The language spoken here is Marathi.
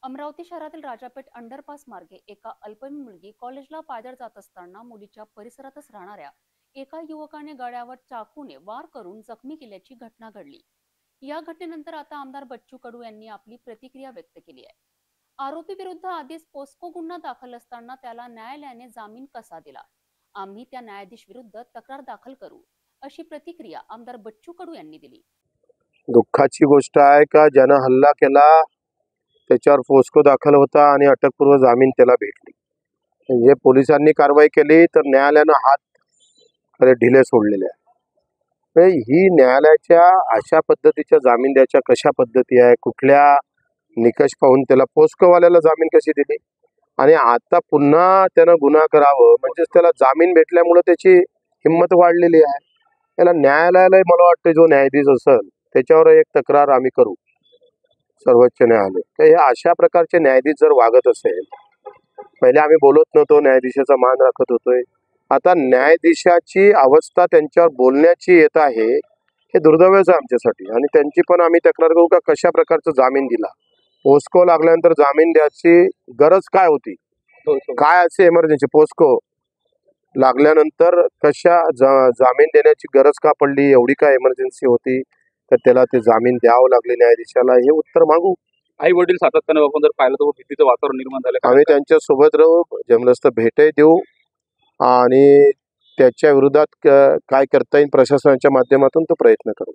अमरावती शहरातील राजापेठ अंडरपास मार्गे एका अल्पवयीन मुलगी कॉलेजला पायदळ जात असताना मुलीच्या परिसरातच राहणाऱ्या एका युवकाने गळ्यावर चाकूने वार करून जखमी केल्याची घटना घडली। या घटनेनंतर आता आमदार बच्चू कडू यांनी आपली प्रतिक्रिया व्यक्त केली आहे। आरोपी विरुद्ध आधीच पोस्को गुन्हा दाखल असताना त्याला न्यायालयाने जामीन कसा दिला? आम्ही त्या न्यायाधीश विरुद्ध तक्रार दाखल करू, अशी प्रतिक्रिया आमदार बच्चू कडू यांनी दिली। दुःखाची गोष्ट आहे का ज्यानं हल्ला केला त्याच्यावर पोस्को दाखल होता आणि अटकपूर्व जामीन त्याला भेटली। म्हणजे पोलिसांनी कारवाई केली तर न्यायालयानं हात ढिले सोडलेले आहे। म्हणजे ही न्यायालयाच्या अशा पद्धतीच्या जामीन द्यायच्या कशा पद्धती आहे, कुठल्या निकष पाहून त्याला पोस्कोवाल्याला जामीन कशी दिली आणि आता पुन्हा त्यानं गुन्हा करावं म्हणजे त्याला जामीन भेटल्यामुळे त्याची हिंमत वाढलेली आहे। त्याला न्यायालयाला मला वाटतं जो न्यायाधीश असेल त्याच्यावर एक तक्रार आम्ही करू सर्वोच्च न्यायालय। तर हे अशा प्रकारचे न्यायाधीश जर वागत असेल, पहिले आम्ही बोलत नव्हतो, न्यायाधीशाचा मान राखत होतोय, आता न्यायाधीशाची अवस्था त्यांच्यावर बोलण्याची येत आहे, हे दुर्दैवच आहे आमच्यासाठी। आणि त्यांची पण आम्ही तक्रार करू का कशा प्रकारचा जामीन दिला, पोस्को लागल्यानंतर जामीन द्यायची गरज काय होती, काय असे इमर्जन्सी पोस्को लागल्यानंतर कशा जामीन देण्याची गरज का पडली, एवढी काय इमर्जन्सी होती तर त्याला ते जामीन द्यावं लागले न्यायाधीशाला, हे उत्तर मागू। आई वडील सातत्याने आपण जर पाहिलं तर भीतीचं वातावरण निर्माण झालं, आम्ही त्यांच्या सोबत राहू, जमलंच तर भेटही देऊ आणि त्याच्या विरोधात काय करता येईल प्रशासनाच्या माध्यमातून तो प्रयत्न करू।